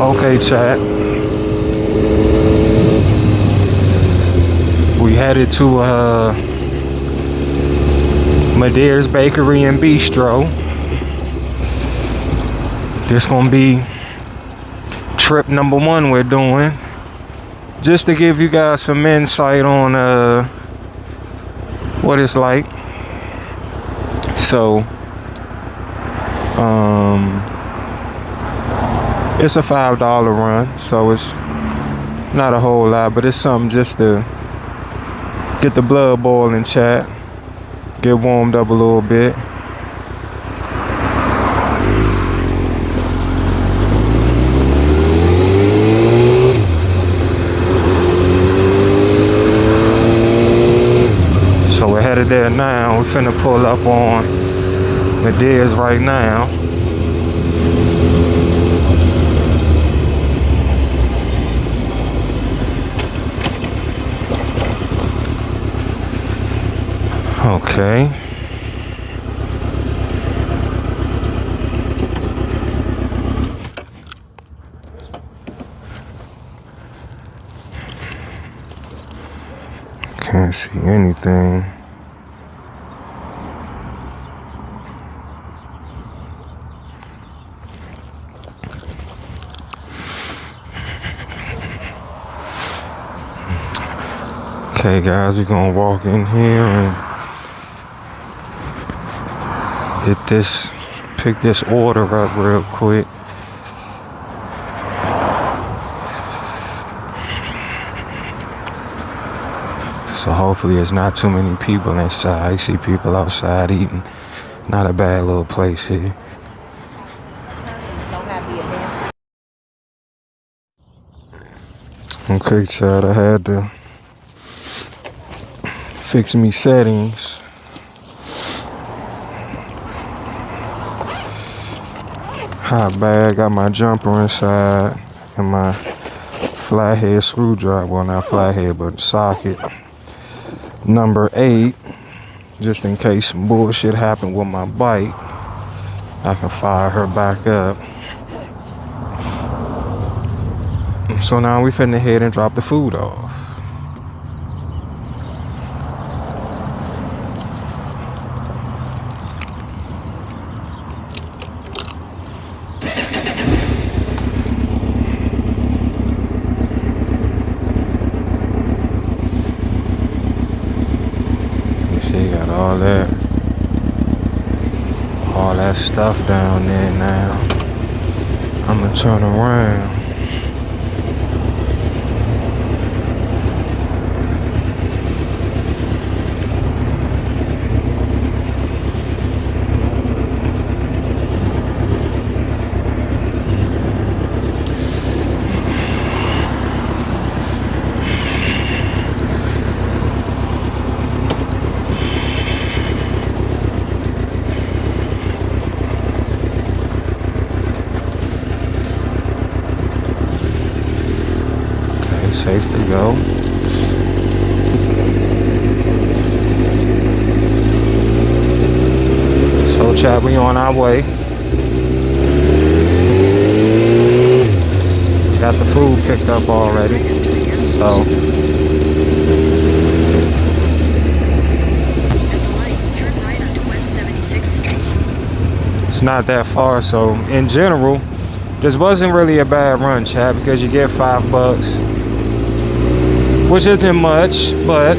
Okay, chat. We headed to Madeire's Bakery and Bistro. This gonna be trip number 1 we're doing. Just to give you guys some insight on what it's like. So it's a $5 run, so it's not a whole lot, but it's something just to get the blood boiling, chat. Get warmed up a little bit. So we're headed there now. We're finna pull up on Madeire's right now. Okay. Can't see anything. Okay, guys, we're gonna walk in here and pick this order up real quick. So hopefully there's not too many people inside. I see people outside eating. Not a bad little place here. Okay, Chad, I had to fix me settings. Hot bag, got my jumper inside and my flathead screwdriver. Well, not flathead, but socket number 8, just in case some bullshit happened with my bike. I can fire her back up. So now we finna head and drop the food off. All that stuff down there now. I'm gonna turn around. Safe to go. So, chat, we on our way. Got the food picked up already. So, it's not that far. So, in general, this wasn't really a bad run, chat, because you get $5. Which isn't much, but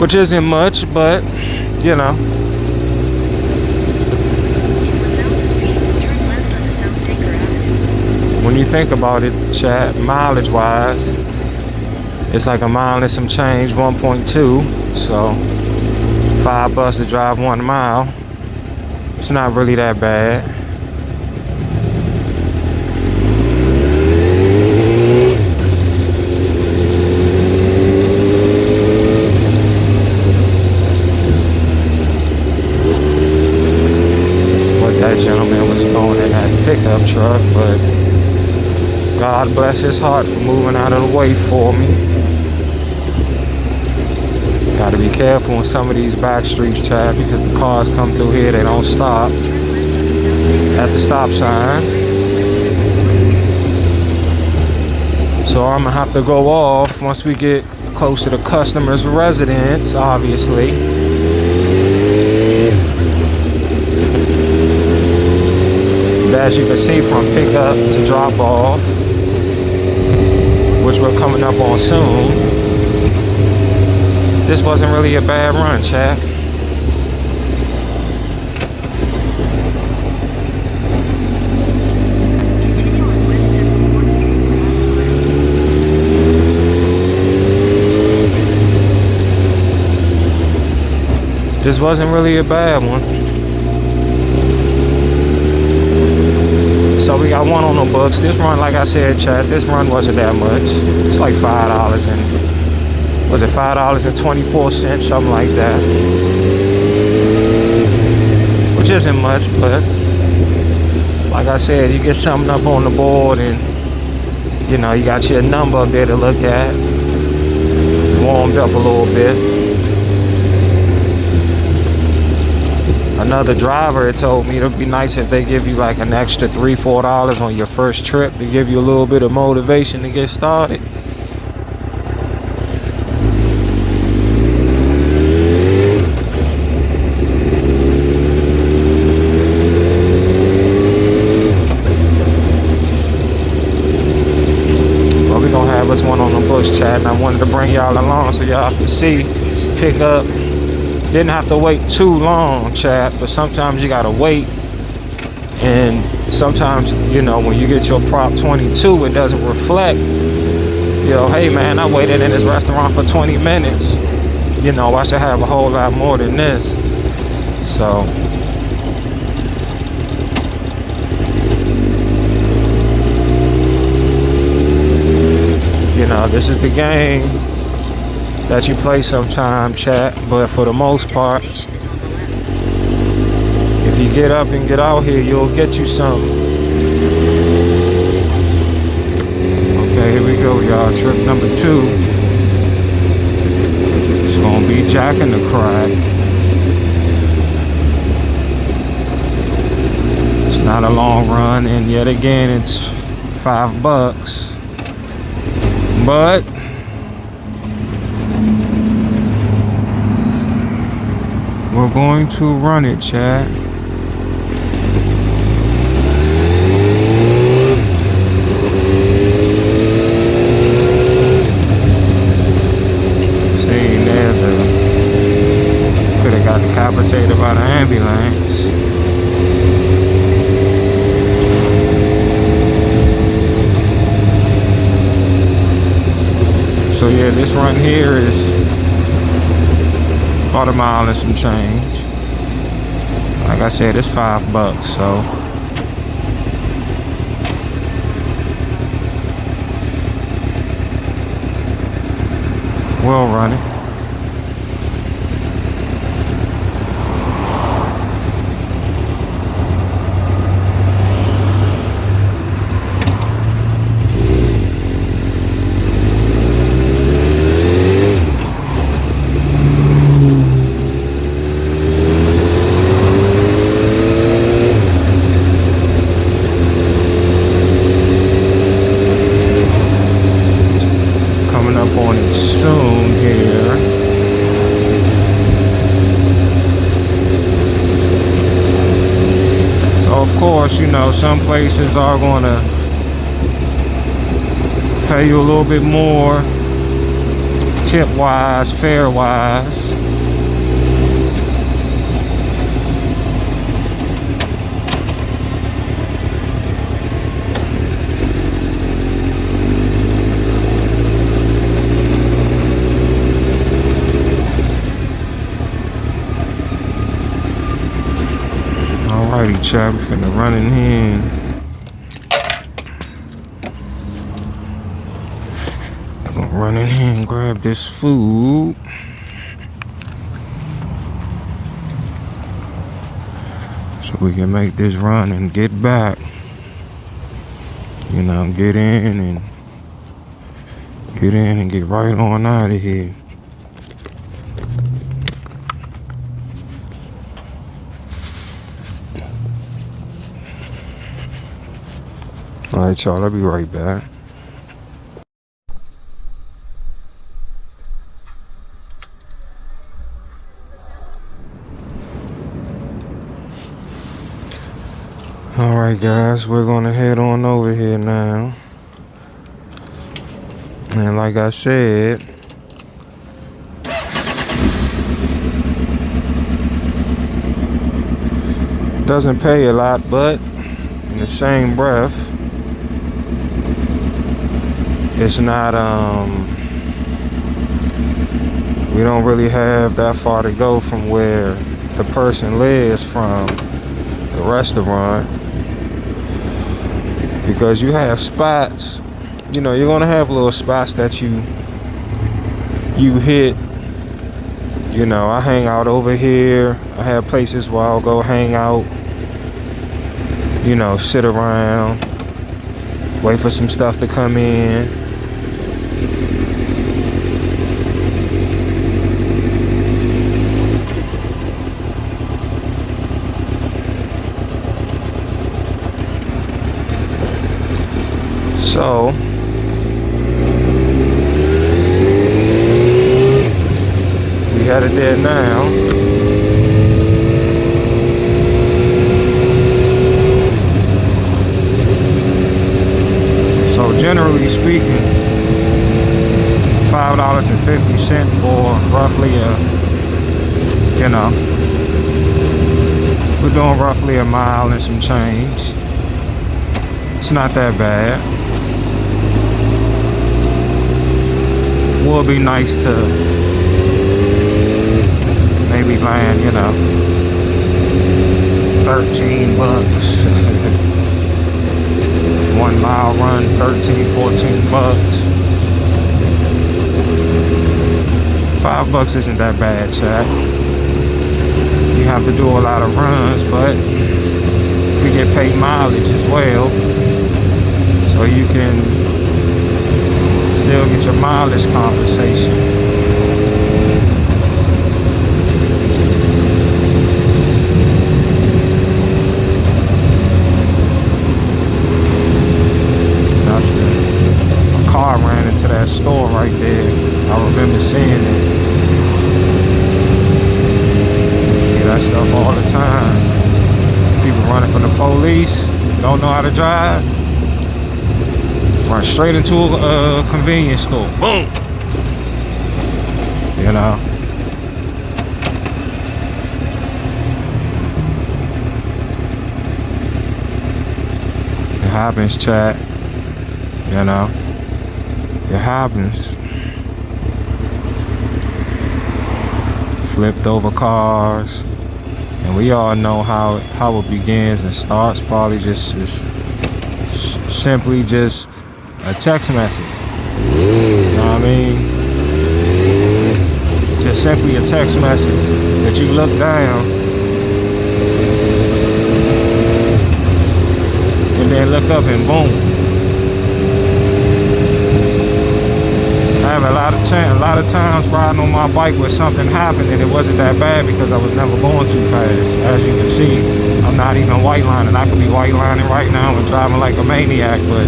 which isn't much, but you know. When you think about it, chat, mileage wise, it's like a mile and some change, 1.2. So $5 to drive 1 mile. It's not really that bad. That gentleman was going in that pickup truck, but God bless his heart for moving out of the way for me. Got Gotta be careful on some of these back streets, Chad, because the cars come through here, they don't stop at the stop sign. So I'm gonna have to go off once we get close to the customer's residence, obviously. But as you can see, from pickup to drop off, which we're coming up on soon, this wasn't really a bad run, chat. This wasn't really a bad one. So we got one on the books. This run, like I said, chat, this run wasn't that much. It's like $5 and, was it $5.24, something like that. Which isn't much, but like I said, you get something up on the board and, you know, you got your number up there to look at. Warmed up a little bit. Another driver had told me it'd be nice if they give you like an extra $3, $4 on your first trip to give you a little bit of motivation to get started. Well, we're gonna have us one on the books, chat, and I wanted to bring y'all along so y'all can see, pick up. Didn't have to wait too long, chat, but sometimes you gotta wait, and sometimes, you know, when you get your Prop 22, it doesn't reflect, you know, hey man, I waited in this restaurant for 20 minutes, you know, I should have a whole lot more than this. So you know, this is the game that you play sometime, chat, but for the most part, if you get up and get out here, you'll get you some. Okay, here we go, y'all. Trip number 2. It's gonna be Jack in the Crack. It's not a long run, and yet again, it's $5. But we're going to run it, chat. See, there's could have got decapitated by the ambulance. So yeah, this run here is about a mile and some change. Like I said, it's $5, so we'll run it. You know, some places are gonna pay you a little bit more tip wise, fare wise. Alrighty, chat, we finna run in here. I'm gonna run in here and grab this food. So we can make this run and get back. You know, get in and get right on out of here. Alright, y'all, I'll be right back. Alright, guys, we're gonna head on over here now. And like I said, doesn't pay a lot, but in the same breath, it's not, we don't really have that far to go from where the person lives from the restaurant, because you have spots, you know, you're gonna have little spots that you hit. You know, I hang out over here. I have places where I'll go hang out, you know, sit around, wait for some stuff to come in. So we headed there now. So generally speaking, $5.50 for roughly you know, we're doing roughly a mile and some change. It's not that bad. Would be nice to maybe land, you know, 13 bucks. 1 mile run, 13, 14 bucks. $5 isn't that bad, chat. You have to do a lot of runs, but we get paid mileage as well, so you can still get your mileage compensation. That's a car ran into that store right there. I remember seeing it. See that stuff all the time. People running from the police, don't know how to drive. Run straight into a convenience store. Boom. You know. It happens, chat. You know. It happens. Flipped over cars. And we all know how it begins and starts. Probably just simply just a text message. You know what I mean? Just simply a text message that you look down and then look up and boom. I have a lot of times riding on my bike where something happened and it wasn't that bad because I was never going too fast. As you can see, I'm not even white lining. I could be white lining right now and driving like a maniac, but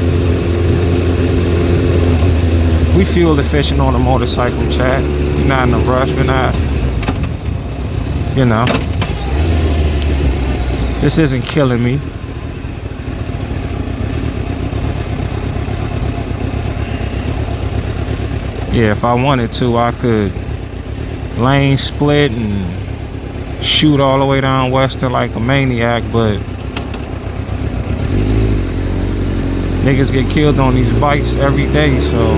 we fuel efficient on a motorcycle, chat. We're not in a rush. We're not, you know. This isn't killing me. Yeah, if I wanted to, I could lane split and shoot all the way down Western like a maniac, but niggas get killed on these bikes every day, so